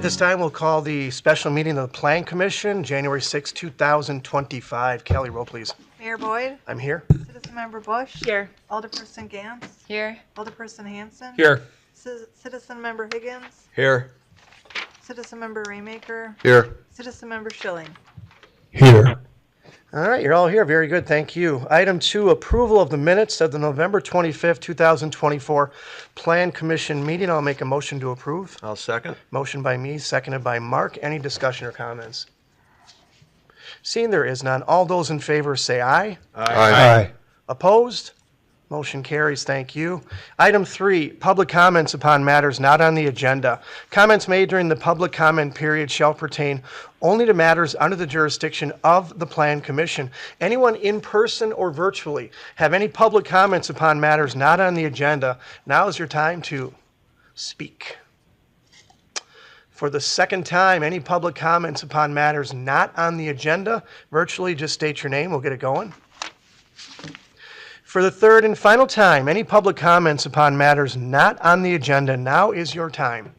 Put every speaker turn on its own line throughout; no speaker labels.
this time, we'll call the special meeting of the Plan Commission, January 6, 2025. Kelly, roll please.
Mayor Boyd,
I'm here.
Citizen Member Bush.
Here.
Alderperson Gantz.
Here.
Alderperson Hanson.
Here.
Citizen Member Higgins.
Here.
Citizen Member Raymaker.
Here.
Citizen Member Schilling.
Here.
All right, you're all here. Very good. Thank you. Item 2, approval of the minutes of the November 25th, 2024 Plan Commission meeting. I'll make a motion to approve.
I'll second.
Motion by me, seconded by Mark. Any discussion or comments? Seeing there is none, all those in favor say aye.
Aye.
Opposed? Motion carries. Thank you. Item 3, public comments upon matters not on the agenda. Comments made during the public comment period shall pertain only to matters under the jurisdiction of the Plan Commission. Anyone in person or virtually have any public comments upon matters not on the agenda, now is your time to speak. For the second time, any public comments upon matters not on the agenda, virtually just state your name. We'll get it going. For the third and final time, any public comments upon matters not on the agenda, now is your time.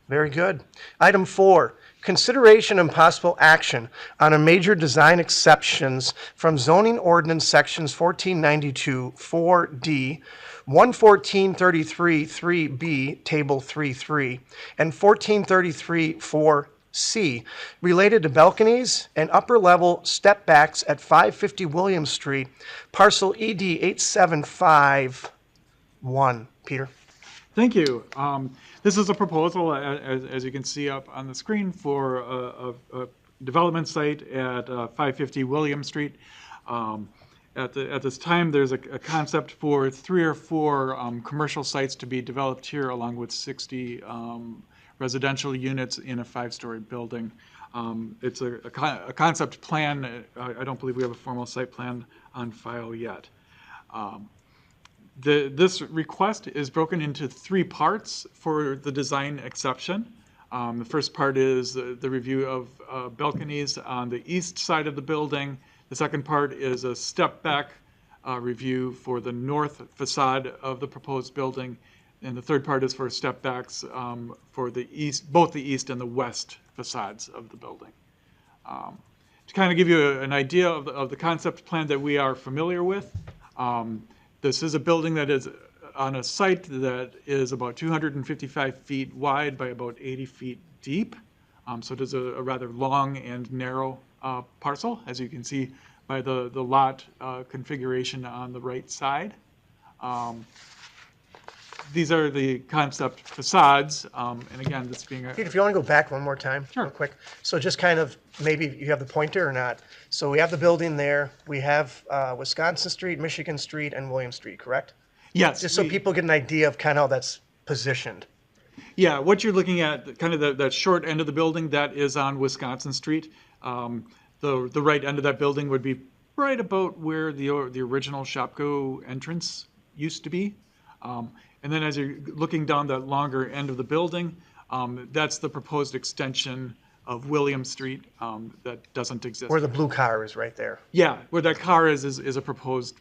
Very good. Item 4, consideration and possible action on a major design exceptions from Zoning Ordinance Sections 1492 4D, 11433 3B, Table 33, and 1433 4C, related to balconies and upper-level step-backs at 550 William Street, Parcel ED-875-1. Peter?
Thank you. This is a proposal, as you can see up on the screen, for a development site at 550 William Street. At this time, there's a concept for 3 or 4 commercial sites to be developed here, along with 60 residential units in a 5-story building. It's a concept plan. I don't believe we have a formal site plan on file yet. This request is broken into 3 parts for the design exception. The first part is the review of balconies on the east side of the building. The second part is a step-back review for the north facade of the proposed building. And the third part is for step-backs for the east, both the east and the west facades of the building. To kind of give you an idea of the concept plan that we are familiar with, this is a building that is on a site that is about 255 feet wide by about 80 feet deep. So it is a rather long and narrow parcel, as you can see by the lot configuration on the right side. These are the concept facades, and again, this being a...
Pete, if you want to go back one more time,
Sure.
real quick. So just kind of, maybe you have the pointer or not. So we have the building there. We have Wisconsin Street, Michigan Street, and William Street, correct?
Yes.
Just so people get an idea of kind of how that's positioned.
Yeah, what you're looking at, kind of that short end of the building, that is on Wisconsin Street. The right end of that building would be right about where the original Shopko entrance used to be. And then as you're looking down that longer end of the building, that's the proposed extension of William Street that doesn't exist.
Where the blue car is right there.
Yeah, where that car is a proposed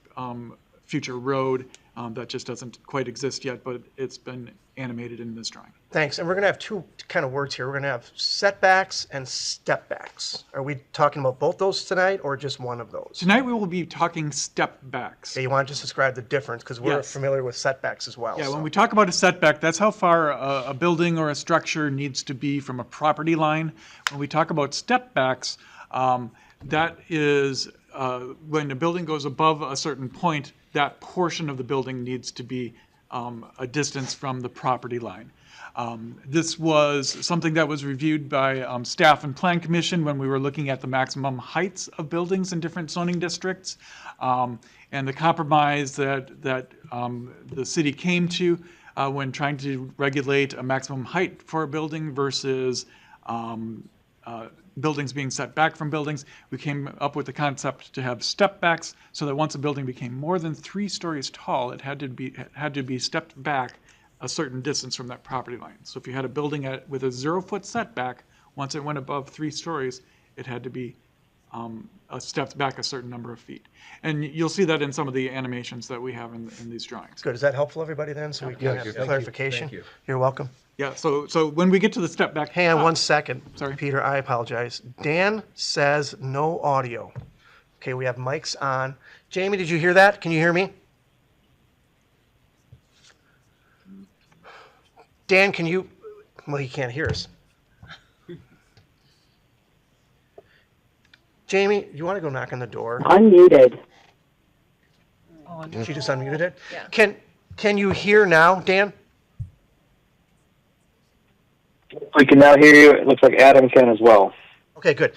future road that just doesn't quite exist yet, but it's been animated in this drawing.
Thanks. And we're going to have 2 kind of words here. We're going to have setbacks and step-backs. Are we talking about both those tonight or just one of those?
Tonight we will be talking step backs.
Okay, you want to just describe the difference because we're
Yes.
familiar with setbacks as well.
Yeah,
so.
when we talk about a setback, that's how far a building or a structure needs to be from a property line. When we talk about step backs, that is when a building goes above a certain point, that portion of the building needs to be a distance from the property line. This was something that was reviewed by staff and Plan Commission when we were looking at the maximum heights of buildings in different zoning districts. And the compromise that the city came to when trying to regulate a maximum height for a building versus buildings being set back from buildings, we came up with the concept to have step backs so that once a building became more than 3 stories tall, it had to be stepped back a certain distance from that property line. So if you had a building with a 0-foot setback, once it went above 3 stories, it had to be stepped back a certain number of feet. And you'll see that in some of the animations that we have in these drawings.
Good. Is that helpful, everybody, then? So we can have clarification?
Thank you.
You're welcome.
Yeah, so when we get to the step back.
Hang on one second.
Sorry.
Peter, I apologize. Dan says no audio. Okay, we have mics on. Jamie, did you hear that? Can you hear me? Dan, can you? Well, he can't hear us. Jamie, you want to go knock on the door?
Unmuted.
She just unmuted it?
Yeah.
Can you hear now, Dan?
We can now hear you. It looks like Adam can as well.
Okay, good.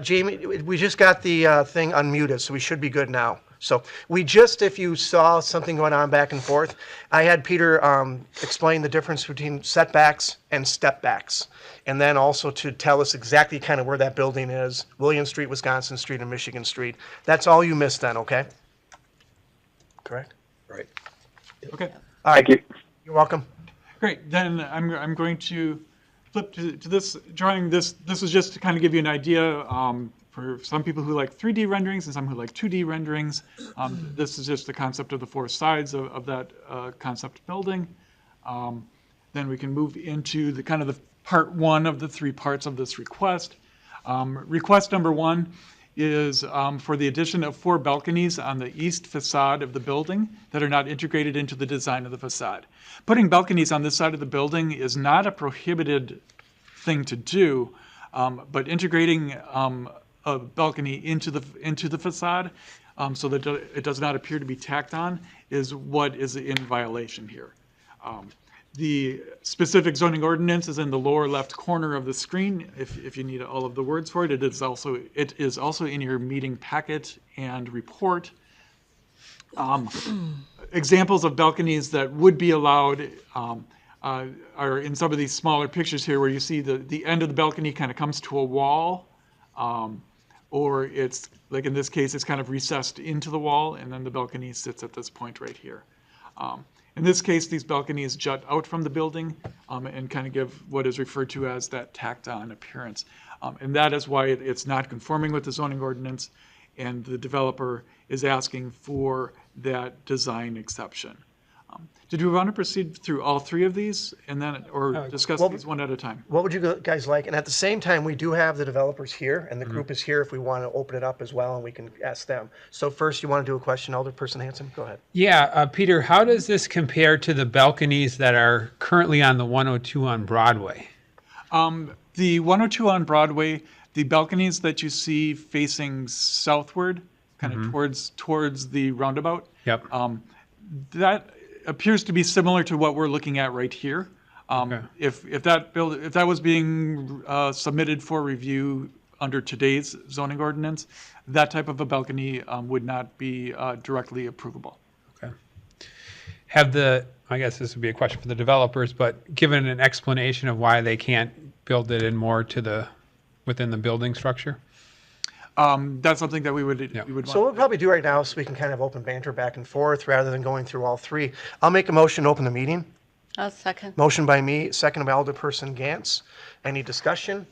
Jamie, we just got the thing unmuted, so we should be good now. So if you saw something going on back and forth, I had Peter explain the difference between setbacks and step backs. And then also to tell us exactly kind of where that building is, William Street, Wisconsin Street, and Michigan Street. That's all you missed then, okay? Correct?
Right.
Okay,
All right,
Thank you.
you're welcome.
great. Then I'm going to flip to this drawing. This is just to kind of give you an idea for some people who like 3D renderings and some who like 2D renderings. This is just the concept of the four sides of that concept building. Then we can move into the kind of the part one of the three parts of this request. Request number one is for the addition of 4 balconies on the east facade of the building that are not integrated into the design of the facade. Putting balconies on this side of the building is not a prohibited thing to do, but integrating a balcony into the facade so that it does not appear to be tacked on is what is in violation here. The specific zoning ordinance is in the lower left corner of the screen. If you need all of the words for it, it is also in your meeting packet and report. Examples of balconies that would be allowed are in some of these smaller pictures here, where you see the end of the balcony kind of comes to a wall, or it's like in this case, it's kind of recessed into the wall, and then the balcony sits at this point right here. In this case, these balconies jut out from the building and kind of give what is referred to as that tacked-on appearance. And that is why it's not conforming with the zoning ordinance, and the developer is asking for that design exception. Did we want to proceed through all 3 of these and then, or discuss these one at a time?
What would you guys like? And at the same time, we do have the developers here, and the group is here if we want to open it up as well, and we can ask them. So first, you want to do a question, Alderperson Hanson? Go ahead.
Yeah, Peter, how does this compare to the balconies that are currently on the 102 on Broadway?
The 102 on Broadway, the balconies that you see facing southward, kind of towards the roundabout.
Yep.
That appears to be similar to what we're looking at right here.
Okay.
If that was being submitted for review under today's zoning ordinance, that type of a balcony would not be directly approvable.
Okay. I guess this would be a question for the developers, but given an explanation of why they can't build it in more within the building structure?
That's something that we would
So what
want.
we'll probably do right now, so we can kind of open banter back and forth rather than going through all 3. I'll make a motion to open the meeting.
I'll second.
Motion by me, second by Alderperson Gantz. Any discussion?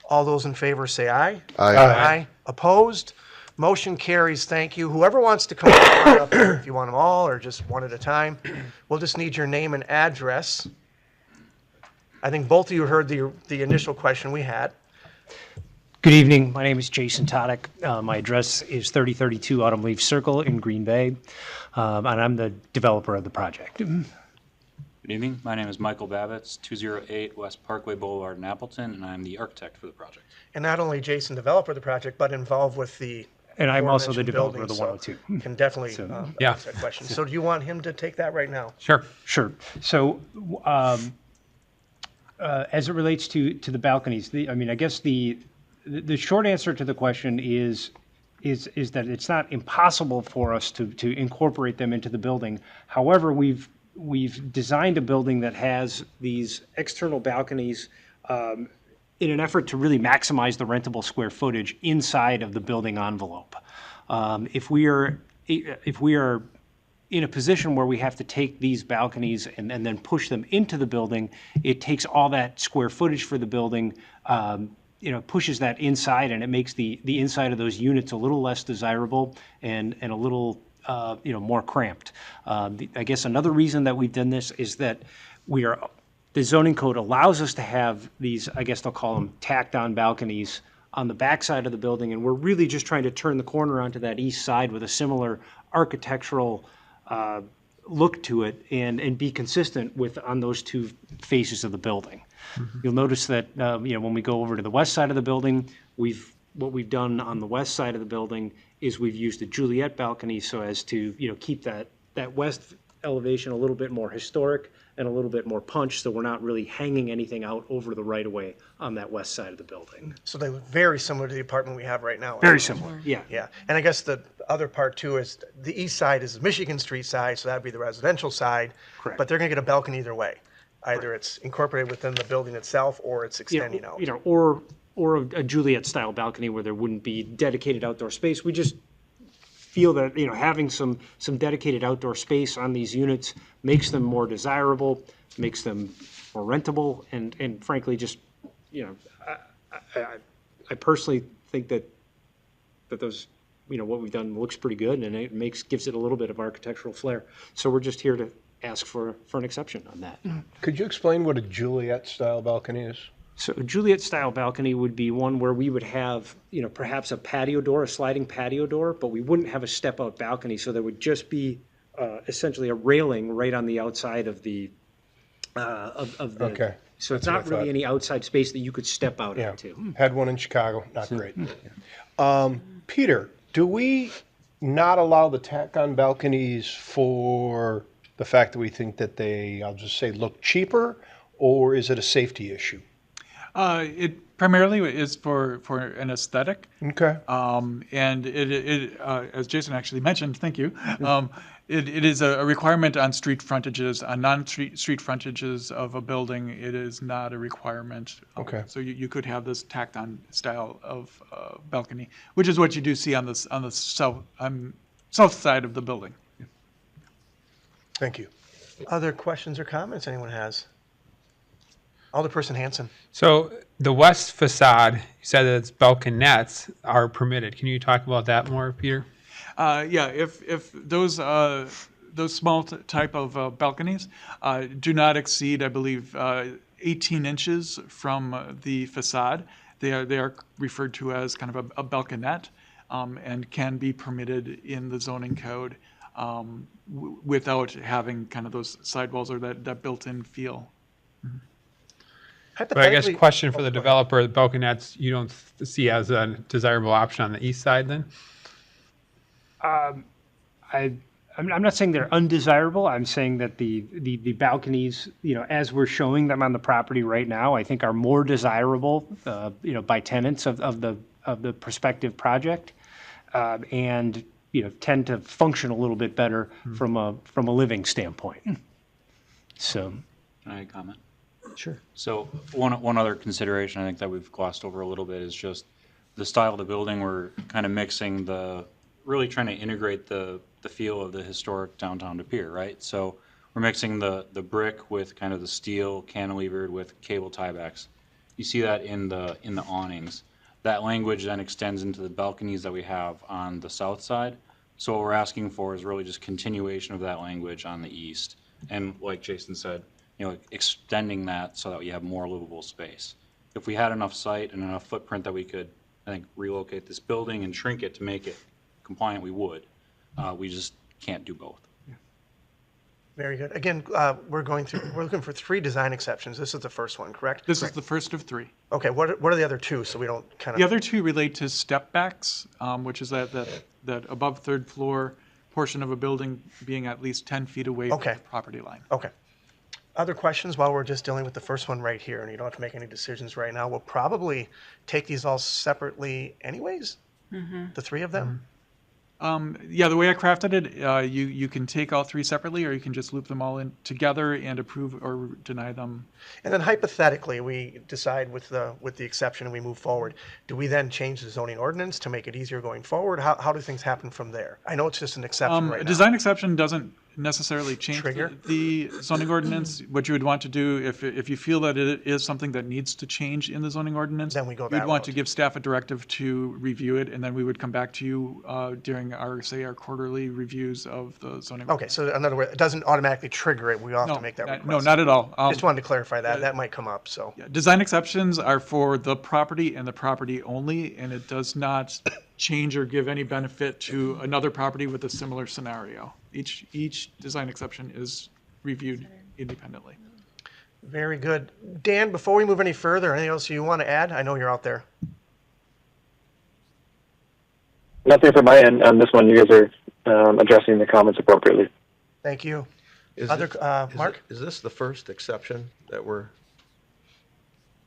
All those in favor say aye.
Aye.
Opposed? Motion carries. Thank you. Whoever wants to come up here, if you want them all or just one at a time, we'll just need your name and address. I think both of you heard the initial question we had.
Good evening. My name is Jason Todick. My address is 3032 Autumn Leaf Circle in Green Bay, and I'm the developer of the project.
Good evening. My name is Michael Babbitts, 208 West Parkway Boulevard in Appleton, and I'm the architect for the project.
And not only Jason, developer of the project, but involved with the
And I'm also the
aforementioned
developer of the
building, so
102.
Can definitely
Yeah.
answer that question. So do you want him to take that right now?
Sure.
Sure. So, as it relates to the balconies, I guess the short answer to the question is that it's not impossible for us to incorporate them into the building. However, we've designed a building that has these external balconies in an effort to really maximize the rentable square footage inside of the building envelope. If we are in a position where we have to take these balconies and then push them into the building, it takes all that square footage for the building pushes that inside, and it makes the inside of those units a little less desirable and a little, more cramped. I guess another reason that we've done this is that the zoning code allows us to have these, I guess they'll call them tacked on balconies on the backside of the building, and we're really just trying to turn the corner onto that east side with a similar architectural look to it and be consistent on those two faces of the building. You'll notice that, when we go over to the west side of the building, what we've done on the west side of the building is we've used a Juliet balcony so as to, keep that west elevation a little bit more historic and a little bit more punch, so we're not really hanging anything out over the right-of-way on that west side of the building.
So they look very similar to the apartment we have right now.
Very similar, yeah.
Yeah, and I guess the other part too is the east side is the Michigan Street side, so that'd be the residential side.
Correct.
But they're gonna get a balcony either way. Either it's incorporated within the building itself or it's extending out.
Or a Juliet-style balcony where there wouldn't be dedicated outdoor space. We just feel that, having some dedicated outdoor space on these units makes them more desirable, makes them more rentable, and frankly, just, I personally think that those, what we've done looks pretty good, and it gives it a little bit of architectural flair. So we're just here to ask for an exception on that.
Could you explain what a Juliet-style balcony is?
So a Juliet-style balcony would be one where we would have, perhaps a patio door, a sliding patio door, but we wouldn't have a step-out balcony, so there would just be essentially a railing right on the outside of the,
Okay.
So it's
That's what I
not really
thought.
any outside space that you could step out
Yeah,
into.
had one in Chicago, not great. Peter, do we not allow the tack-on balconies for the fact that we think that they, I'll just say, look cheaper, or is it a safety issue?
It primarily is for an aesthetic.
Okay.
And as Jason actually mentioned, thank you, it is a requirement on street frontages. On non-street frontages of a building, it is not a requirement.
Okay.
So you could have this tacked-on style of balcony, which is what you do see on the south side of the building.
Thank you. Other questions or comments anyone has? Alderperson Hanson.
So the west facade, you said that it's balconettes are permitted. Can you talk about that more, Peter?
Yeah, if those small type of balconies do not exceed, I believe, 18 inches from the facade, they are referred to as kind of a balconette, and can be permitted in the zoning code without having kind of those sidewalls or that built-in feel.
But I guess
Hypothetically-
question for the developer, the balconettes you don't see as a desirable option on the east side then?
I'm not saying they're undesirable. I'm saying that the balconies, as we're showing them on the property right now, I think are more desirable, by tenants of the prospective project, and tend to function a little bit better from a living standpoint. So,
Can I comment?
Sure.
So one other consideration I think that we've glossed over a little bit is just the style of the building. We're kind of mixing really trying to integrate the feel of the historic downtown De Pere, right? So we're mixing the brick with kind of the steel cantilevered with cable tiebacks. You see that in the awnings. That language then extends into the balconies that we have on the south side. So what we're asking for is really just continuation of that language on the east. And like Jason said, extending that so that we have more livable space. If we had enough site and enough footprint that we could, I think, relocate this building and shrink it to make it compliant, we would. We just can't do both.
Very good. Again, we're looking for 3 design exceptions. This is the first one, correct?
This is the first of 3.
Okay, what are the other 2, so we don't kind of...
The other 2 relate to step backs, which is that above third floor portion of a building being at least 10 feet away from
Okay.
the property line.
Okay. Other questions while we're just dealing with the first one right here, and you don't have to make any decisions right now. We'll probably take these all separately anyways, the 3 of them.
Yeah, the way I crafted it, you can take all 3 separately, or you can just loop them all in together and approve or deny them.
And then hypothetically, we decide with the exception and we move forward. Do we then change the zoning ordinance to make it easier going forward? How do things happen from there? I know it's just an exception right
A
now.
design exception necessarily change
Trigger?
the zoning ordinance. What you would want to do, if you feel that it is something that needs to change in the zoning ordinance,
Then we go
you'd
that
want to
route.
give staff a directive to review it, and then we would come back to you during our quarterly reviews of the zoning.
Okay,
ordinance.
so in other words, it doesn't automatically trigger it. We all have to make that request.
No, not at all.
Just wanted to clarify that. That might come up, so.
Yeah, design exceptions are for the property and the property only, and it does not change or give any benefit to another property with a similar scenario. Each design exception is reviewed independently.
Very good. Dan, before we move any further, anything else you want to add? I know you're out there.
Nothing from my end on this one. You guys are addressing the comments appropriately.
Thank you.
Is
Other,
it-
Mark?
Is this the first exception that we're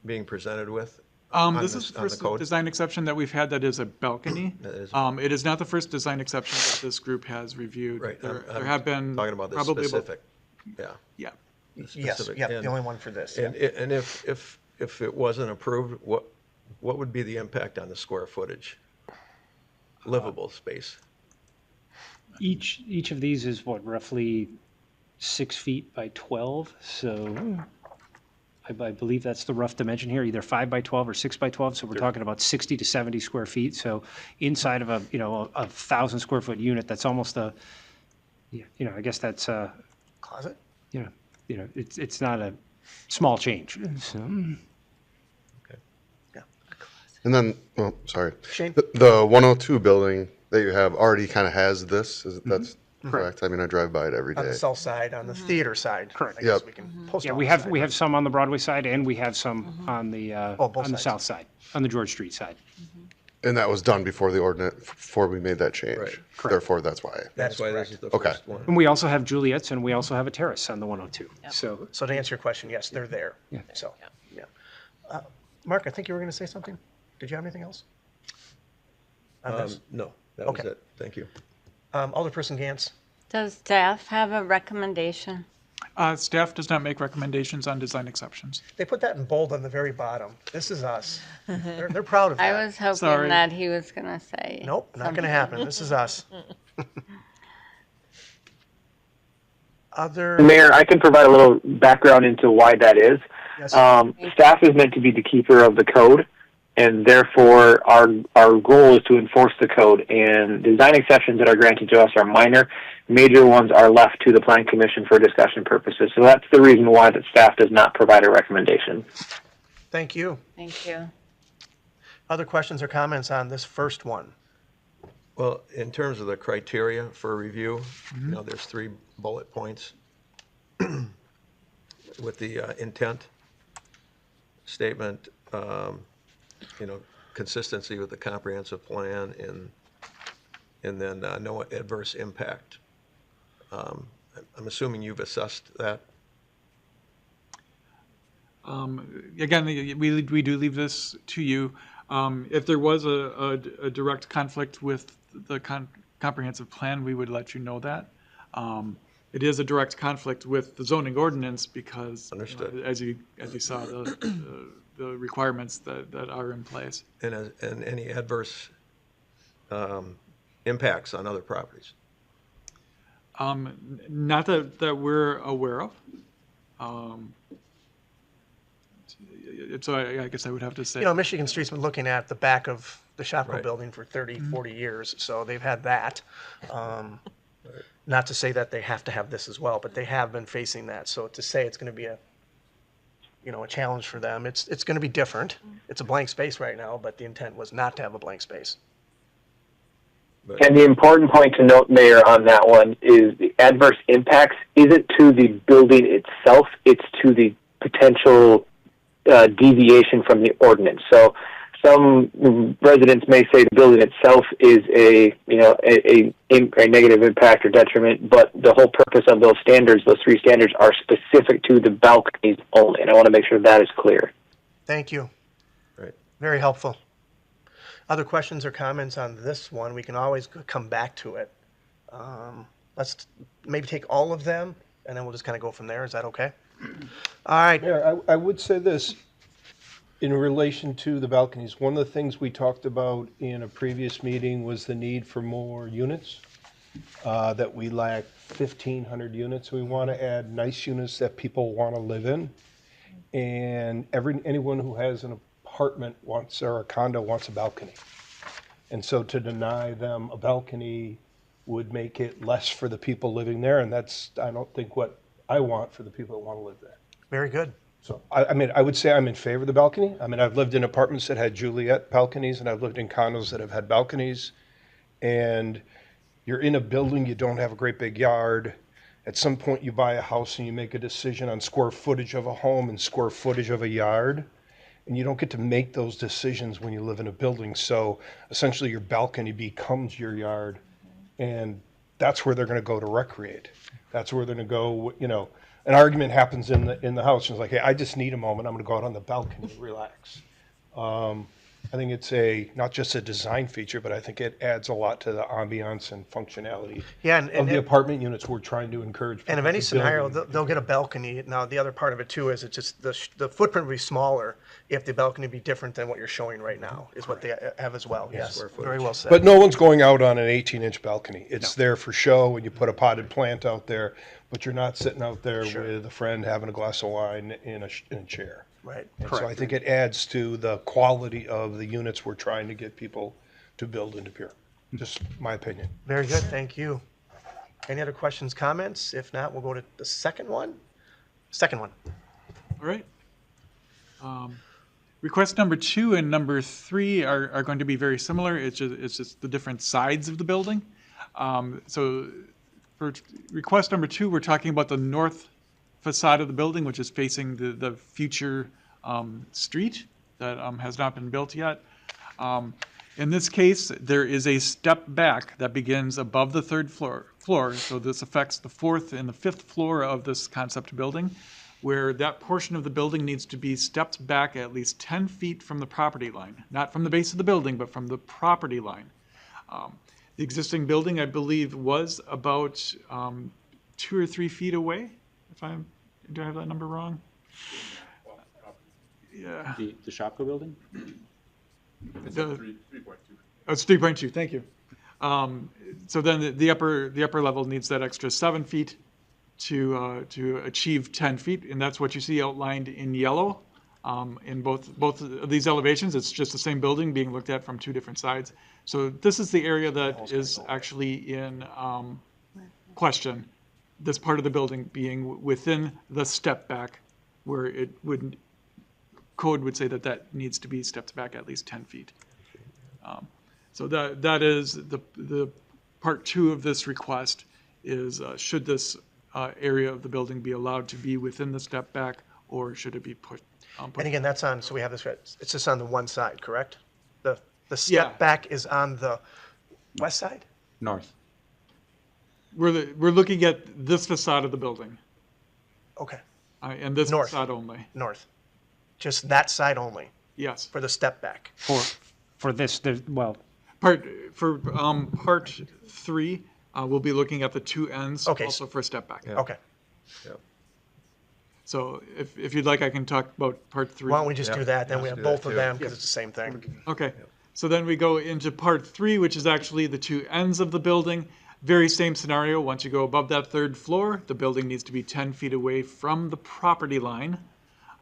being presented with?
This
this-
is the
on the
first
code?
design exception that we've had that is a balcony.
That is-
It is not the first design exception that this group has reviewed.
Right,
There
I'm
have been
talking about the
probably about-
specific, yeah.
Yeah.
the
Yes,
specific.
yeah, the
And-
only one for this.
And, and if it wasn't approved, what would be the impact on the square footage? Livable space?
Each of these is what, roughly 6 feet by 12, so I believe that's the rough dimension here, either 5 by 12 or 6 by 12, so we're talking about 60 to 70 square feet, so inside of a 1,000 square foot unit, that's almost a, I guess that's,
Closet?
it's not a small change, so.
And then, oh, sorry.
Shane?
The 102 building that you have already kind of has this, that's correct? I mean, I drive by it every
On the
day.
south side, on the theater side.
Correct.
I guess
Yep.
we can post
Yeah,
office
we have,
side.
we have some on the Broadway side, and we have some on the,
both
on the
sides.
south side, on the George Street side.
And that was done before the ordinance, before we made that change.
Right.
Therefore, that's why.
That's
why
correct.
this is the
Okay.
first one.
And we also have Juliet's, and we also have a terrace on the 102, so.
So to answer your question, yes, they're there.
Yeah.
So, yeah. Mark, I think you were going to say something? Did you have anything else? On this?
No, that was
Okay.
it. Thank you.
Alderperson Gantz?
Does staff have a recommendation?
Staff does not make recommendations on design exceptions.
They put that in bold on the very bottom. This is us. They're proud of that.
I was hoping
Sorry.
that he was going to say.
Nope, not going to happen. This is us. Other,
Mayor, I can provide a little background into why that is.
yes,
Staff is meant to be the keeper of the code, and therefore our goal is to enforce the code. And design exceptions that are granted to us are minor. Major ones are left to the Plan Commission for discussion purposes. So that's the reason why that staff does not provide a recommendation.
thank you.
Thank you.
Other questions or comments on this first one?
Well, in terms of the criteria for review, there's 3 bullet points with the intent statement, consistency with the comprehensive plan, and then no adverse impact. I'm assuming you've assessed that.
Again, we do leave this to you. If there was a direct conflict with the comprehensive plan, we would let you know that. It is a direct conflict with the zoning ordinance because,
Understood.
as you saw, the requirements that are in place.
And any adverse impacts on other properties.
Not that we're aware of. So I guess I would have to say.
Michigan Street's been looking at the back of the Shopko
Right.
building for 30, 40 years, so they've had that. Not to say that they have to have this as well, but they have been facing that. So to say it's going to be a challenge for them, it's going to be different. It's a blank space right now, but the intent was not to have a blank space.
And the important point to note, Mayor, on that one is the adverse impacts isn't to the building itself, it's to the potential deviation from the ordinance. So some residents may say the building itself is a negative impact or detriment, but the whole purpose of those standards, those 3 standards, are specific to the balconies only, and I want to make sure that is clear.
Thank you.
Right.
Very helpful. Other questions or comments on this one? We can always come back to it. Let's maybe take all of them, and then we'll just kind of go from there. Is that okay? All right.
Mayor, I would say this, in relation to the balconies, one of the things we talked about in a previous meeting was the need for more units. that we lack 1,500 units. We want to add nice units that people want to live in. And anyone who has an apartment wants, or a condo wants a balcony. And so to deny them a balcony would make it less for the people living there. And that's, I don't think, what I want for the people that want to live there.
Very good.
So, I mean, I would say I'm in favor of the balcony. I mean, I've lived in apartments that had Juliet balconies, and I've lived in condos that have had balconies. And you're in a building, you don't have a great big yard. At some point, you buy a house and you make a decision on square footage of a home and square footage of a yard. And you don't get to make those decisions when you live in a building. So essentially, your balcony becomes your yard. And that's where they're going to go to recreate. That's where they're going to go, you know. An argument happens in the house, and it's like, hey, I just need a moment. I'm going to go out on the balcony and relax. I think it's not just a design feature, but I think it adds a lot to the ambiance and functionality of the apartment units we're trying to encourage.
And if any scenario, they'll get a balcony. Now, the other part of it too is it's just the footprint will be smaller if the balcony be different than what you're showing right now, is what they have as well. Yes, very well said.
But no one's going out on an 18-inch balcony. It's there for show, and you put a potted plant out there, but you're not sitting out there with a friend having a glass of wine in a chair.
Right.
And so I think it adds to the quality of the units we're trying to get people to build into Pere. Just my opinion.
Very good, thank you. Any other questions, comments? If not, we'll go to the second one. Second one.
All right. Request number 2 and number 3 are going to be very similar. It's just the different sides of the building. So for request number 2, we're talking about the north facade of the building, which is facing the future street that has not been built yet. In this case, there is a step back that begins above the 3rd floor. So this affects the 4th and the 5th floor of this concept building, where that portion of the building needs to be stepped back at least 10 feet from the property line, not from the base of the building, but from the property line. The existing building, I believe, was about 2 or 3 feet away. Do I have that number wrong? Yeah.
The Shopko building?
It's 3.2. Oh, it's 3.2, thank you. So then the upper level needs that extra 7 feet to achieve 10 feet, and that's what you see outlined in yellow in both of these elevations. It's just the same building being looked at from 2 different sides. So this is the area that is actually in question. This part of the building being within the step back, where code would say that needs to be stepped back at least 10 feet. So that is the part 2 of this request is should this area of the building be allowed to be within the step back, or should it be put?
And again, that's on, so we have this, it's just on the one side, correct? The step back is on the west side?
North.
We're looking at this facade of the building.
Okay.
And this
North.
facade only.
North. Just that side only
Yes.
for the step back.
For this, well,
Part 3, we'll be looking at the 2 ends also for step back.
Okay.
So if you'd like, I can talk about part 3.
Why don't we just do that? Then we
Let's
have
do that
both of
too.
them because it's the same thing.
Okay. So then we go into part 3, which is actually the 2 ends of the building. Very same scenario. Once you go above that 3rd floor, the building needs to be 10 feet away from the property line.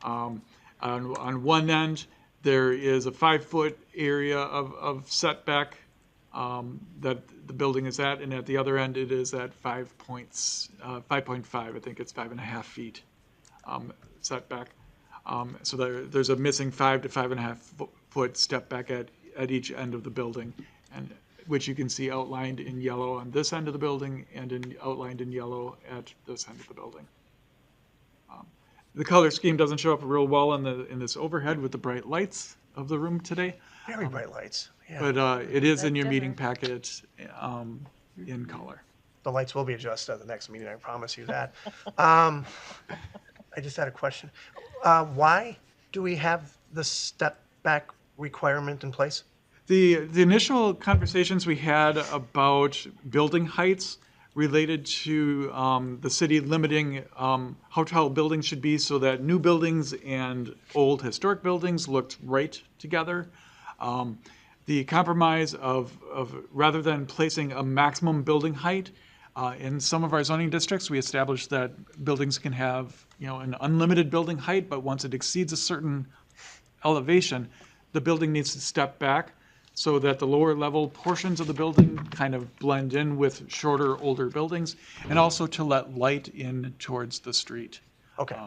On one end, there is a 5-foot area of setback that the building is at, and at the other end, it is at 5.5. I think it's 5.5 feet setback. So there's a missing 5 to 5.5 foot step back at each end of the building, and which you can see outlined in yellow on this end of the building and outlined in yellow at this end of the building. The color scheme doesn't show up real well in this overhead with the bright lights of the room today,
Very bright lights. Yeah.
but it is in your meeting packet in color.
The lights will be adjusted at the next meeting, I promise you that. I just had a question. Why do we have the step back requirement in place?
The initial conversations we had about building heights related to the city limiting how tall buildings should be so that new buildings and old historic buildings looked right together. the compromise of rather than placing a maximum building height, in some of our zoning districts, we established that buildings can have, an unlimited building height, but once it exceeds a certain elevation, the building needs to step back so that the lower level portions of the building kind of blend in with shorter, older buildings, and also to let light in towards the street.
Okay.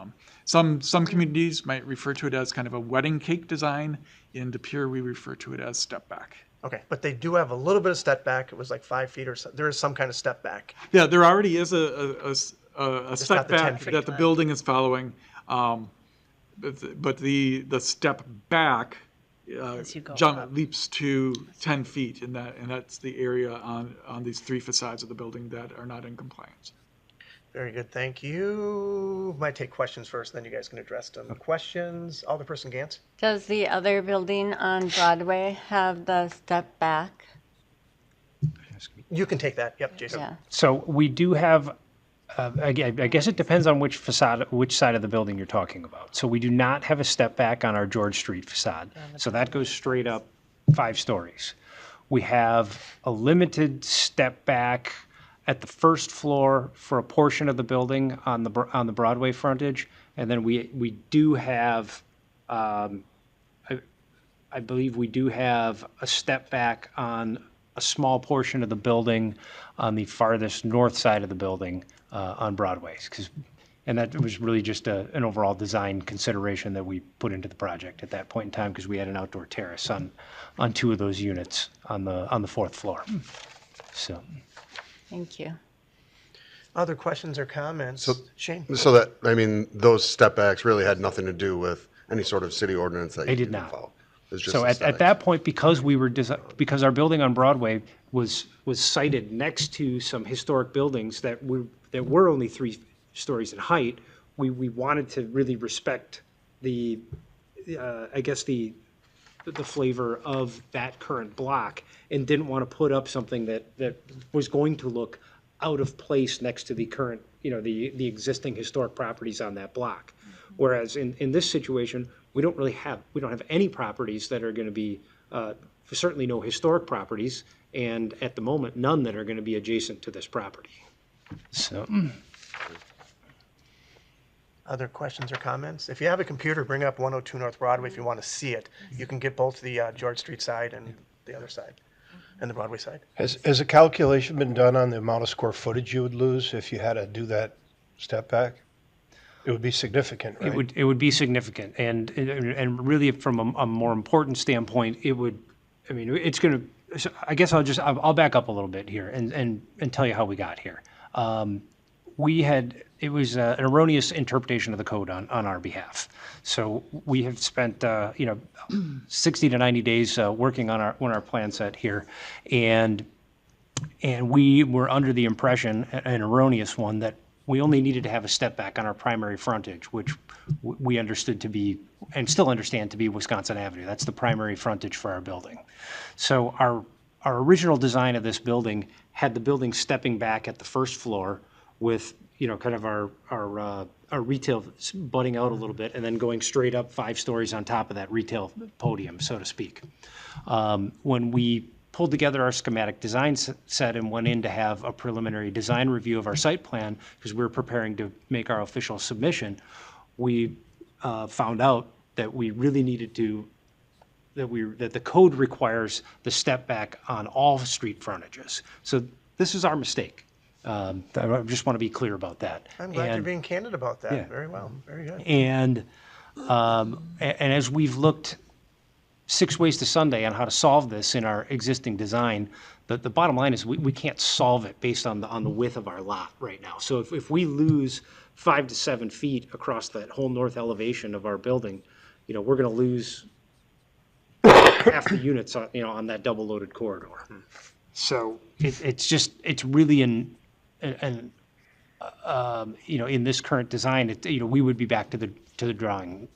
Some communities might refer to it as kind of a wedding cake design. In De Pere, we refer to it as step back.
Okay, but they do have a little bit of step back. It was like 5 feet or so. There is some kind of step back.
Yeah, there already is a
not
step
the 10
back
feet.
that the building is following. But the step back leaps to 10 feet, and that's the area on these 3 facades of the building that are not in compliance.
Very good, thank you. Might take questions first, then you guys can address them. Questions? Alderperson Gantz?
Does the other building on Broadway have the step back?
You can take that. Yep, Jason.
Yeah.
So we do have, I guess it depends on which side of the building you're talking about. So we do not have a step back on our George Street facade. So that goes straight up 5 stories. We have a limited step back at the first floor for a portion of the building on the Broadway frontage, and then we do have, I believe we do have a step back on a small portion of the building on the farthest north side of the building on Broadway, and that was really just an overall design consideration that we put into the project at that point in time because we had an outdoor terrace on 2 of those units on the 4th floor. So.
Thank you.
Other questions or comments? Shane?
So that, I mean, those step backs really had nothing to do with any sort of city ordinance that
They
you
did
didn't
not.
follow. It was just
So at
aesthetics.
that point, because because our building on Broadway was sited next to some historic buildings that were only 3 stories in height, we wanted to really respect the flavor of that current block and didn't want to put up something that was going to look out of place next to the current, the existing historic properties on that block. Whereas in this situation, we don't have any properties that are going to be, certainly no historic properties, and at the moment, none that are going to be adjacent to this property. So.
Other questions or comments? If you have a computer, bring up 102 North Broadway if you want to see it. You can get both the George Street side and the other side, and the Broadway side.
Has a calculation been done on the amount of square footage you would lose if you had to do that step back? It would be significant, right?
It would be significant, and really from a more important standpoint, it's going to. So I guess I'll back up a little bit here and tell you how we got here. It was an erroneous interpretation of the code on our behalf. So we have spent 60 to 90 days working on our plan set here, and we were under the impression, an erroneous one, that we only needed to have a step back on our primary frontage, which we understood to be, and still understand to be, Wisconsin Avenue. That's the primary frontage for our building. So our original design of this building had the building stepping back at the first floor with kind of our retail butting out a little bit and then going straight up 5 stories on top of that retail podium, so to speak. When we pulled together our schematic design set and went in to have a preliminary design review of our site plan, because we were preparing to make our official submission, we found out that we really needed to, that the code requires the step back on all street frontages. So this is our mistake. I just want to be clear about that.
I'm glad you're being candid about that.
Yeah.
Very well, very good.
And as we've looked 6 ways to Sunday on how to solve this in our existing design, the bottom line is we can't solve it based on the width of our lot right now. So if we lose 5 to 7 feet across that whole north elevation of our building, we're going to lose half the units on that double loaded corridor. So it's really in this current design, we would be back to the drawing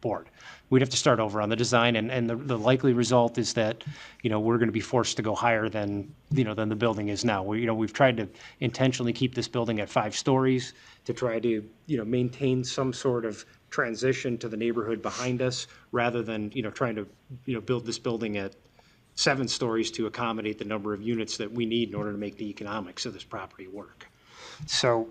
board. We'd have to start over on the design, and the likely result is that, we're going to be forced to go higher than the building is now. We've tried to intentionally keep this building at 5 stories to try to, maintain some sort of transition to the neighborhood behind us, rather than, trying to, build this building at 7 stories to accommodate the number of units that we need in order to make the economics of this property work. So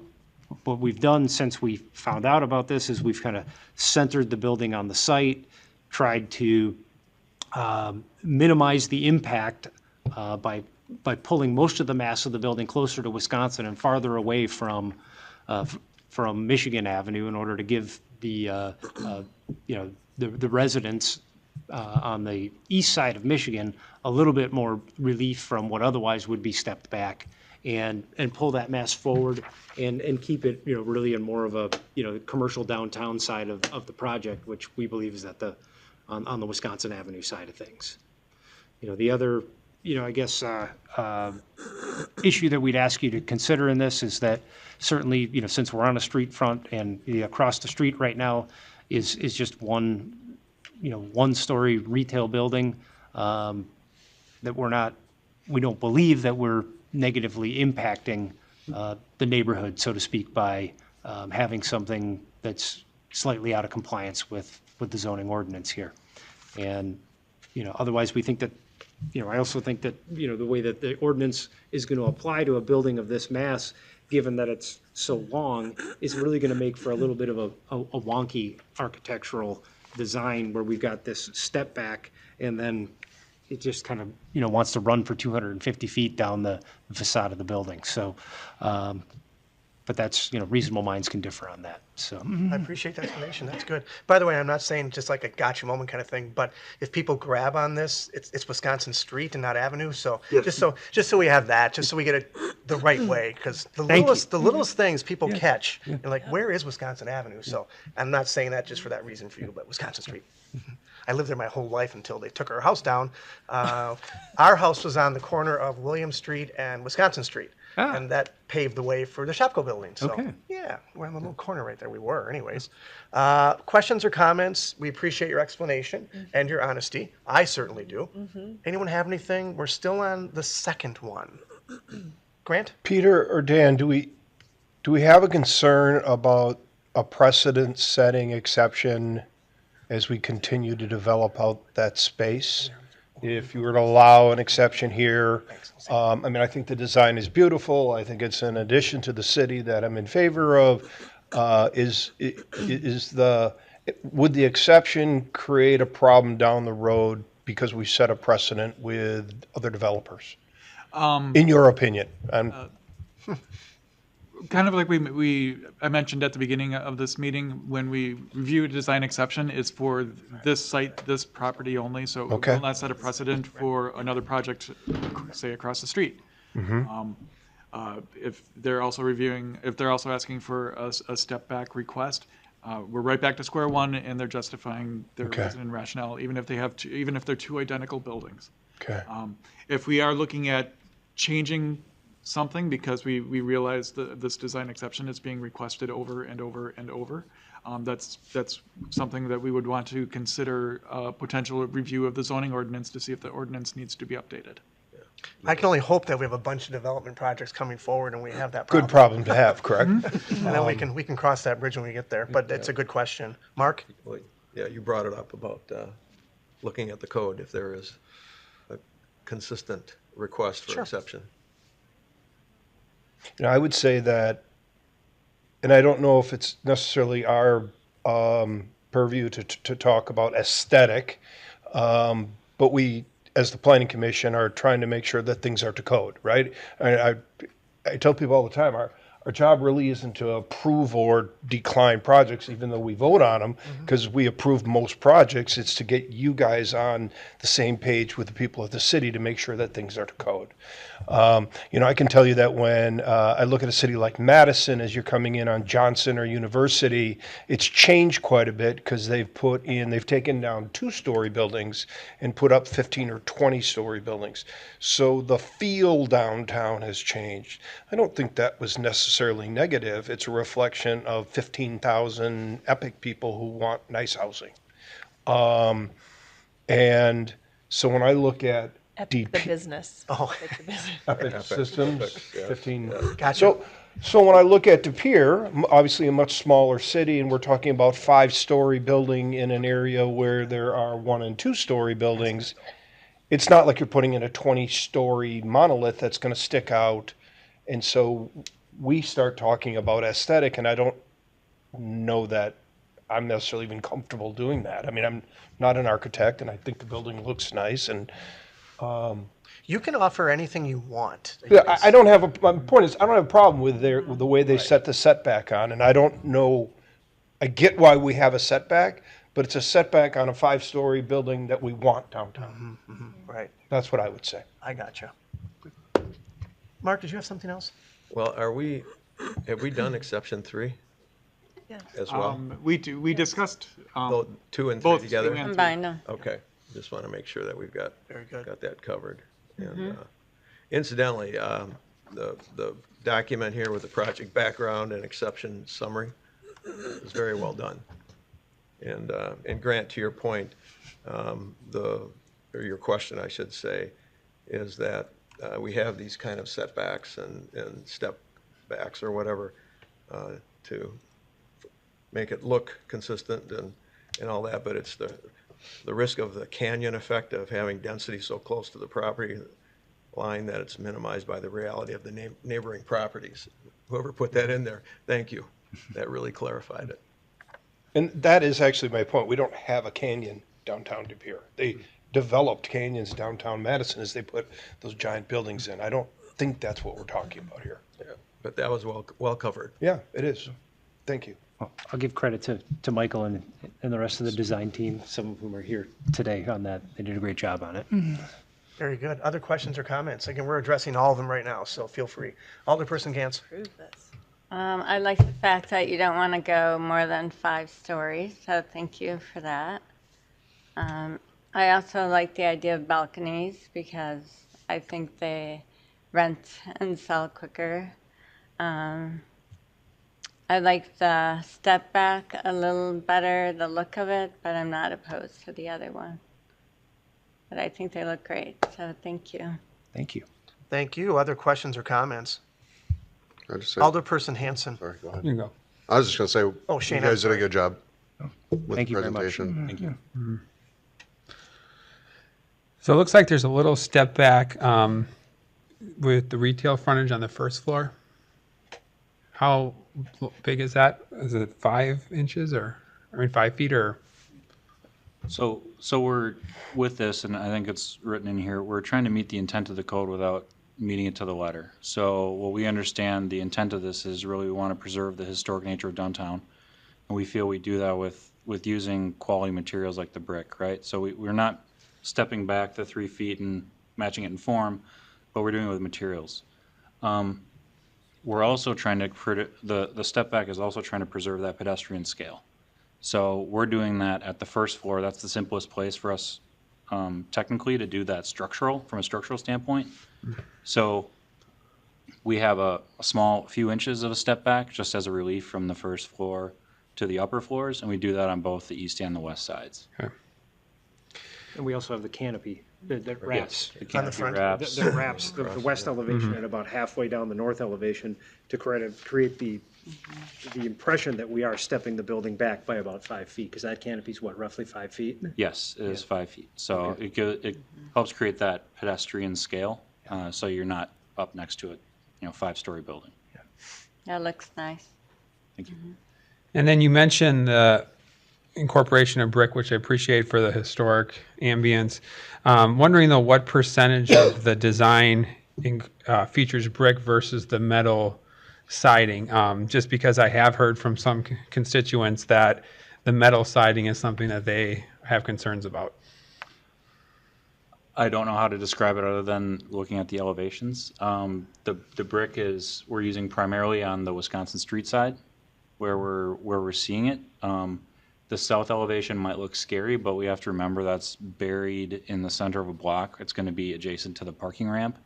what we've done since we found out about this is we've kind of centered the building on the site, tried to minimize the impact by pulling most of the mass of the building closer to Wisconsin and farther away from Michigan Avenue in order to give the residents on the east side of Michigan a little bit more relief from what otherwise would be stepped back, and pull that mass forward and keep it, really in more of a, commercial downtown side of the project, which we believe is on the Wisconsin Avenue side of things. The other, I guess, issue that we'd ask you to consider in this is that certainly, since we're on a street front and across the street right now is just one-story retail building, that we don't believe that we're negatively impacting the neighborhood, so to speak, by having something that's slightly out of compliance with the zoning ordinance here. And, otherwise we think that, I also think that, the way that the ordinance is going to apply to a building of this mass, given that it's so long, is really going to make for a little bit of a wonky architectural design where we've got this step back and then it just kind of, wants to run for 250 feet down the facade of the building. So, but that's, reasonable minds can differ on that, so.
I appreciate the explanation. That's good. By the way, I'm not saying just like a gotcha moment kind of thing, but if people grab on this, it's Wisconsin Street and not Avenue. So just so we have that, just so we get it the right way, because the littlest things people catch, and like, where is Wisconsin Avenue? So I'm not saying that just for that reason for you, but Wisconsin Street. I lived there my whole life until they took our house down. Our house was on the corner of William Street and Wisconsin Street. And that paved the way for the Shopko building. So, yeah, we're in the little corner right there. We were, anyways. Questions or comments? We appreciate your explanation and your honesty. I certainly do. Anyone have anything? We're still on the second one. Grant?
Peter or Dan, do we have a concern about a precedent-setting exception as we continue to develop out that space? If you were to allow an exception here, I think the design is beautiful. I think it's an addition to the city that I'm in favor of. Would the exception create a problem down the road because we set a precedent with other developers? In your opinion?
Kind of like I mentioned at the beginning of this meeting, when we review a design exception, it's for this site, this property only, so it will not set a precedent for another project, say, across the street. If they're also asking for a step back request, we're right back to square one, and they're justifying their reason and rationale, even if they're two identical buildings. If we are looking at changing something because we realize that this design exception is being requested over and over and over, that's something that we would want to consider a potential review of the zoning ordinance to see if the ordinance needs to be updated.
I can only hope that we have a bunch of development projects coming forward and we have that
Good problem to have, correct?
And then we can cross that bridge when we get there. But it's a good question. Mark?
Well, yeah, you brought it up about looking at the code if there is a consistent request for exception.
I would say that, and I don't know if it's necessarily our purview to talk about aesthetic, but we, as the planning commission, are trying to make sure that things are to code, right? I tell people all the time, our job really isn't to approve or decline projects, even though we vote on them, because we approve most projects. It's to get you guys on the same page with the people of the city to make sure that things are to code. I can tell you that when I look at a city like Madison, as you're coming in on Johnson or University, it's changed quite a bit because they've taken down 2-story buildings and put up 15 or 20-story buildings. So the feel downtown has changed. I don't think that was necessarily negative. It's a reflection of 15,000 Epic people who want nice housing. And so when I look at
Epic the business.
Epic
the business.
Epic Systems, 15.
Gotcha.
So when I look at De Pere, obviously a much smaller city, and we're talking about 5-story building in an area where there are 1- and 2-story buildings, it's not like you're putting in a 20-story monolith that's going to stick out. And so we start talking about aesthetic, and I don't know that I'm necessarily even comfortable doing that. I mean, I'm not an architect, and I think the building looks nice, and
You can offer anything you want.
yeah, I don't have a, my point is, I don't have a problem with with the way they set the setback on, and I don't know, I get why we have a setback, but it's a setback on a 5-story building that we want downtown.
Right,
That's what I would say.
I gotcha. Mark, did you have something else?
Well, have we done exception 3
Yes.
as well?
We discussed,
Both 2 and 3
both
together?
2 and 3.
Combine them.
Okay, just want to make sure that we've got
Very good.
that covered. And incidentally, the document here with the project background and exception summary is very well done. And Grant, to your point, or your question, I should say, is that we have these kind of setbacks and step backs or whatever to make it look consistent and all that, but it's the risk of the canyon effect of having density so close to the property line that it's minimized by the reality of the neighboring properties. Whoever put that in there, thank you. That really clarified it.
And that is actually my point. We don't have a canyon downtown De Pere. They developed canyons downtown Madison as they put those giant buildings in. I don't think that's what we're talking about here.
Yeah, but that was well covered.
Yeah, it is. Thank you.
Well, I'll give credit to Michael and the rest of the design team, some of whom are here today on that. They did a great job on it.
Very good. Other questions or comments? Again, we're addressing all of them right now, so feel free. Alderperson Gantz.
Approve this.
I like the fact that you don't want to go more than 5 stories, so thank you for that. I also like the idea of balconies because I think they rent and sell quicker. I like the step back a little better, the look of it, but I'm not opposed to the other one. But I think they look great, so thank you.
Thank you.
Thank you. Other questions or comments?
I just say,
Alderperson Hanson.
sorry, go ahead.
You can go.
I was just going to say,
Oh, Shane,
you guys
I'm
did a
sorry.
good job with
Thank
the
you very much.
presentation.
Thank you.
So it looks like there's a little step back with the retail frontage on the first floor. How big is that? Is it 5 inches or, 5 feet or?
So we're, with this, and I think it's written in here, we're trying to meet the intent of the code without meeting it to the letter. So what we understand, the intent of this is really we want to preserve the historic nature of downtown. And we feel we do that with using quality materials like the brick, right? So we're not stepping back the 3 feet and matching it in form, but we're doing it with materials. We're also trying to, the step back is also trying to preserve that pedestrian scale. So we're doing that at the first floor. That's the simplest place for us technically to do that from a structural standpoint. So we have a small few inches of a step back just as a relief from the first floor to the upper floors, and we do that on both the east and the west sides.
Okay.
And we also have the canopy that wraps.
The
On the
canopy
front.
wraps.
That wraps the west elevation and about halfway down the north elevation to create the impression that we are stepping the building back by about 5 feet, because that canopy's what, roughly 5 feet?
Yes, it is 5 feet. So it helps create that pedestrian scale, so you're not up next to a 5-story building.
That looks nice.
Thank you.
And then you mentioned the incorporation of brick, which I appreciate for the historic ambience. Wondering though, what percentage of the design features brick versus the metal siding? Just because I have heard from some constituents that the metal siding is something that they have concerns about.
I don't know how to describe it other than looking at the elevations. The brick we're using primarily on the Wisconsin street side, where we're seeing it. The south elevation might look scary, but we have to remember that's buried in the center of a block. It's going to be adjacent to the parking ramp,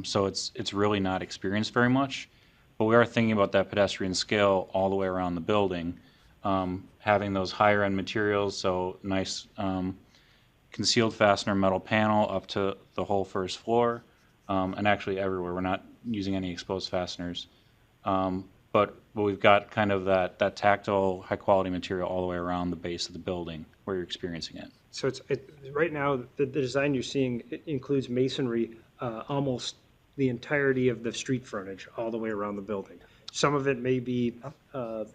so it's really not experienced very much. But we are thinking about that pedestrian scale all the way around the building, having those higher end materials, so nice concealed fastener metal panel up to the whole first floor, and actually everywhere. We're not using any exposed fasteners. but we've got kind of that tactile, high-quality material all the way around the base of the building where you're experiencing it.
So right now, the design you're seeing includes masonry, almost the entirety of the street frontage, all the way around the building. Some of it may be a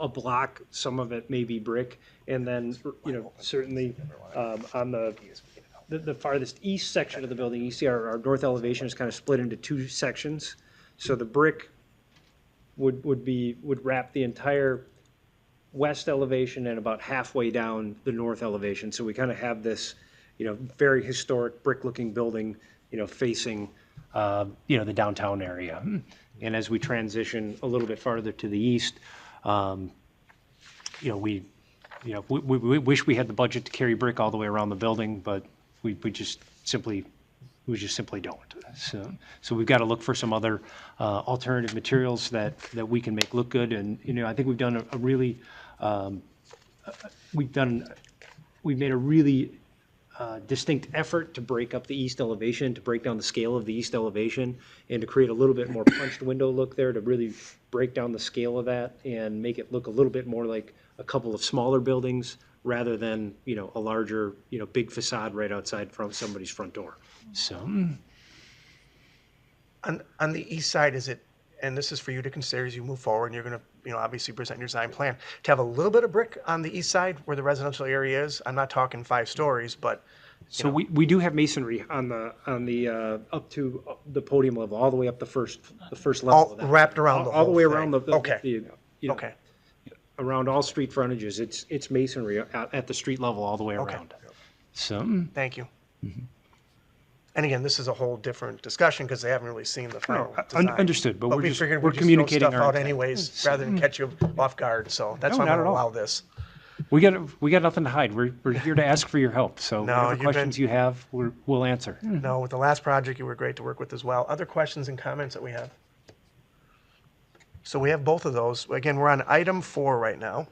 block, some of it may be brick, and then, certainly on the farthest east section of the building, you see our north elevation is kind of split into two sections. So the brick would wrap the entire west elevation and about halfway down the north elevation. So we kind of have this, very historic brick-looking building, facing, the downtown area. And as we transition a little bit farther to the east, we wish we had the budget to carry brick all the way around the building, but we just simply don't. So we've got to look for some other alternative materials that we can make look good. And, I think we've done we've made a really distinct effort to break up the east elevation, to break down the scale of the east elevation, and to create a little bit more punched window look there, to really break down the scale of that and make it look a little bit more like a couple of smaller buildings rather than, a larger, big facade right outside from somebody's front door. So.
On the east side, is it, and this is for you to consider as you move forward, and you're going to, obviously present your design plan, to have a little bit of brick on the east side where the residential area is? I'm not talking 5 stories, but.
So we do have masonry on the up to the podium level, all the way up the first level.
All
of that.
wrapped around the
all the
whole
way
thing.
around the
Okay. Okay.
Around all street frontages, it's masonry at the street level all the way
Okay.
around. So.
Thank you. And again, this is a whole different discussion because they haven't really seen the final design.
Understood, but
we figured
we're
we'd just
communicating
throw stuff
our
out
intent.
anyways, rather than catch you off guard. So that's
No,
why I'm
not
going
at
to
all.
allow this.
We got nothing to hide. We're here to ask for your help. So
No,
whatever
you've
questions
been-
you have, we'll answer.
No, with the last project, you were great to work with as well. Other questions and comments that we have? So we have both of those. Again, we're on item 4 right now.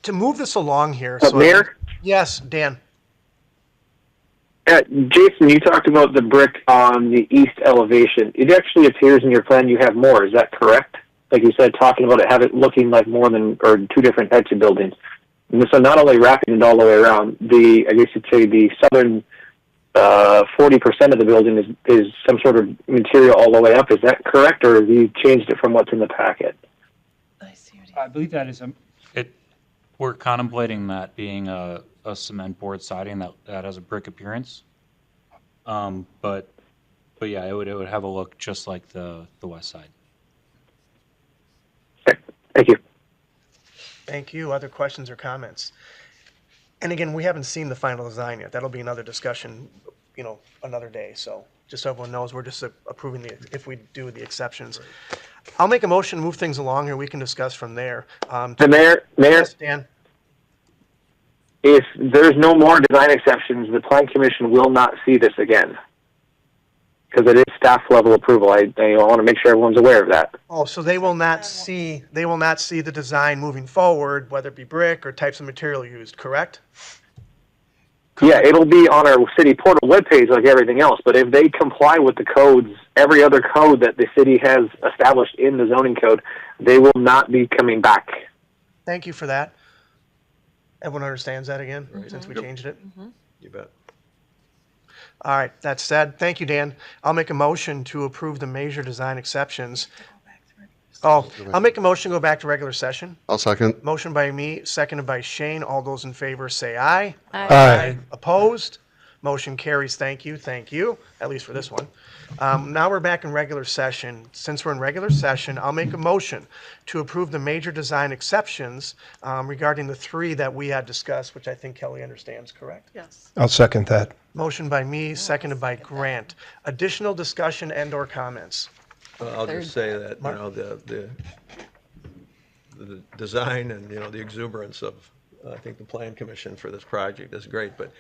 To move this along here.
Mayor?
Yes, Dan.
Jason, you talked about the brick on the east elevation. It actually appears in your plan you have more. Is that correct? Like you said, talking about it, have it looking like more than, or 2 different types of buildings. And so not only wrapping it all the way around, I guess you'd say the southern 40% of the building is some sort of material all the way up. Is that correct, or have you changed it from what's in the packet?
I believe that is
We're contemplating that being a cement board siding that has a brick appearance. But yeah, it would have a look just like the west side.
Okay. Thank you.
Thank you. Other questions or comments? And again, we haven't seen the final design yet. That'll be another discussion, another day. So just so everyone knows, we're just approving if we do the exceptions. I'll make a motion to move things along here. We can discuss from there.
The Mayor,
Yes, Dan?
if there's no more design exceptions, the Plan Commission will not see this again. Because it is staff level approval. I want to make sure everyone's aware of that.
Oh, so they will not see the design moving forward, whether it be brick or types of material used, correct?
Yeah, it'll be on our city portal webpage like everything else, but if they comply with the codes, every other code that the city has established in the zoning code, they will not be coming back.
Thank you for that. Everyone understands that again, since we changed it?
You bet.
All right, that said, thank you, Dan. I'll make a motion to approve the major design exceptions. Oh, I'll make a motion to go back to regular session.
I'll second.
Motion by me, seconded by Shane. All those in favor say aye.
Aye.
Opposed? Motion carries. Thank you, at least for this one. Now we're back in regular session. Since we're in regular session, I'll make a motion to approve the major design exceptions regarding the 3 that we had discussed, which I think Kelly understands, correct?
Yes.
I'll second that.
Motion by me, seconded by Grant. Additional discussion and/or comments?
I'll just say that, the design and, the exuberance of, I think the Plan Commission for this project is great, but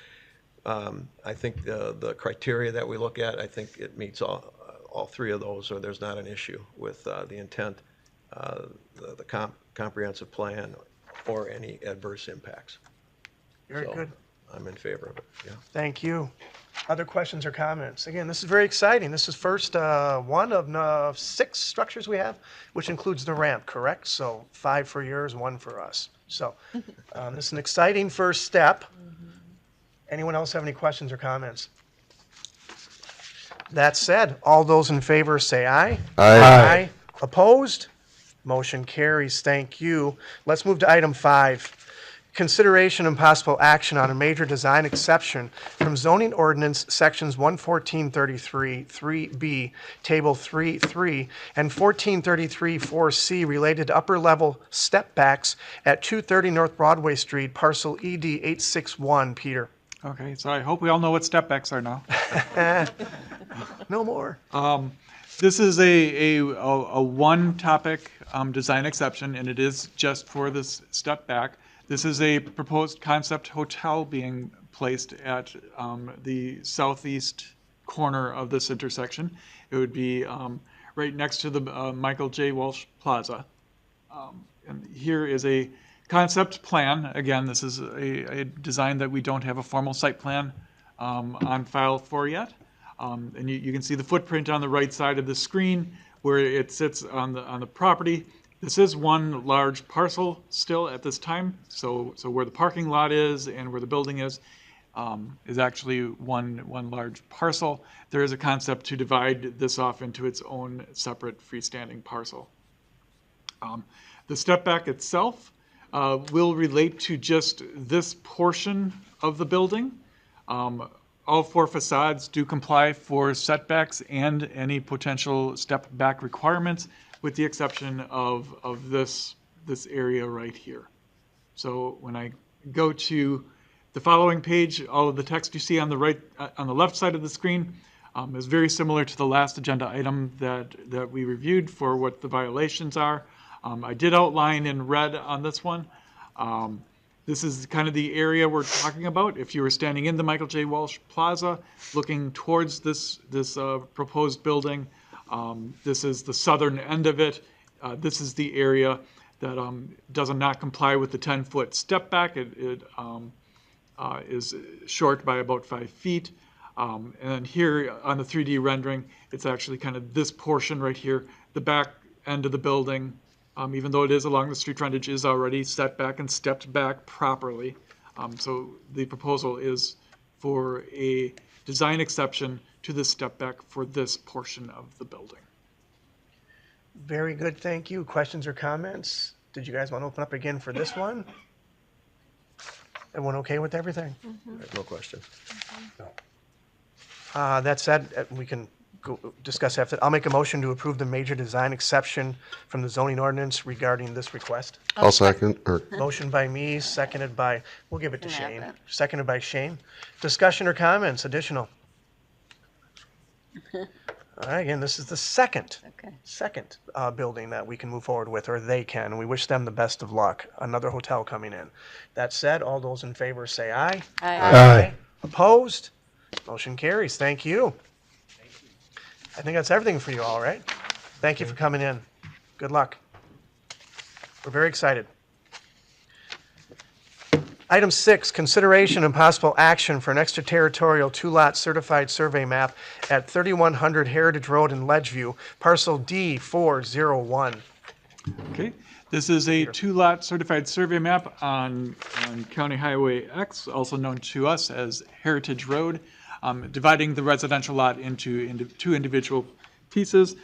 I think the criteria that we look at, I think it meets all 3 of those, or there's not an issue with the intent, the comprehensive plan, or any adverse impacts.
Very
So,
good.
I'm in favor of it, yeah.
Thank you. Other questions or comments? Again, this is very exciting. This is first one of 6 structures we have, which includes the ramp, correct? So 5 for yours, 1 for us. So this is an exciting first step. Anyone else have any questions or comments? That said, all those in favor say aye.
Aye.
Opposed? Motion carries. Thank you. Let's move to item 5. Consideration and possible action on a major design exception from Zoning Ordinance Sections 11433 3B, Table 3.3, and 1433 4C related to upper-level step backs at 230 North Broadway Street, Parcel ED-861. Peter?
Okay, so I hope we all know what step backs are now.
No more.
This is a one-topic design exception, and it is just for this step back. This is a proposed concept hotel being placed at the southeast corner of this intersection. It would be right next to the Michael J. Walsh Plaza. And here is a concept plan. Again, this is a design that we don't have a formal site plan on file for yet. And you can see the footprint on the right side of the screen where it sits on the property. This is one large parcel still at this time. So where the parking lot is and where the building is actually one large parcel. There is a concept to divide this off into its own separate freestanding parcel. The step back itself will relate to just this portion of the building. All 4 facades do comply for setbacks and any potential step back requirements, with the exception of this area right here. So when I go to the following page, all of the text you see on the left side of the screen is very similar to the last agenda item that we reviewed for what the violations are. I did outline in red on this one. This is kind of the area we're talking about. If you were standing in the Michael J. Walsh Plaza, looking towards this proposed building, this is the southern end of it. This is the area that does not comply with the 10-foot step back. It is short by about 5 feet. And then here on the 3D rendering, it's actually kind of this portion right here, the back end of the building. Even though it is along the street frontage, is already set back and stepped back properly. So the proposal is for a design exception to the step back for this portion of the building.
Very good, thank you. Questions or comments? Did you guys want to open up again for this one? Everyone okay with everything?
No question.
That said, we can go discuss after. I'll make a motion to approve the major design exception from the zoning ordinance regarding this request.
I'll second, or
Motion by me, seconded by, we'll give it to Shane.
Nabit.
Seconded by Shane. Discussion or comments, additional? All right, again, this is the second building that we can move forward with, or they can. We wish them the best of luck. Another hotel coming in. That said, all those in favor say aye.
Aye.
Opposed? Motion carries. Thank you. I think that's everything for you all, right? Thank you for coming in. Good luck. We're very excited. Item 6, consideration and possible action for an extraterritorial 2-lot certified survey map at 3100 Heritage Road in Ledgeview, Parcel D-401.
Okay, this is a 2-lot certified survey map on County Highway X, also known to us as Heritage Road, dividing the residential lot into 2 individual pieces.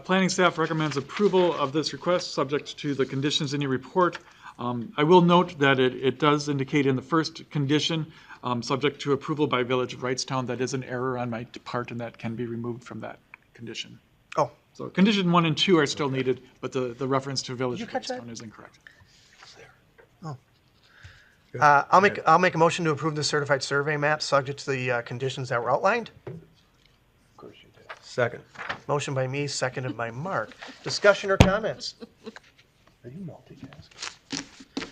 Planning staff recommends approval of this request, subject to the conditions in your report. I will note that it does indicate in the first condition, subject to approval by Village of Wrightstown. That is an error on my part, and that can be removed from that condition.
Oh,
So condition 1 and 2 are still needed, but the reference to Village
Did
of
you catch that?
Wrightstown is incorrect.
I'll make a motion to approve the certified survey map, subject to the conditions that were outlined.
Second.
Motion by me, seconded by Mark. Discussion or comments?
Are you multitasking?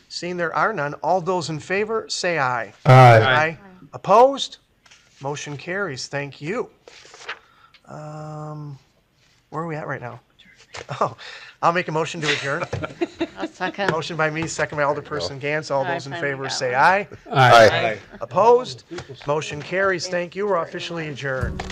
Seeing there are none, all those in favor, say aye.
aye.
Opposed? Motion carries. Thank you. Where are we at right now? Oh, I'll make a motion to adjourn.
I'll second.
Motion by me, second by Alderperson Gantz. All
I
those in
finally
favor
got
say
one.
aye.
Aye.
Opposed? Motion carries. Thank you. We're officially adjourned.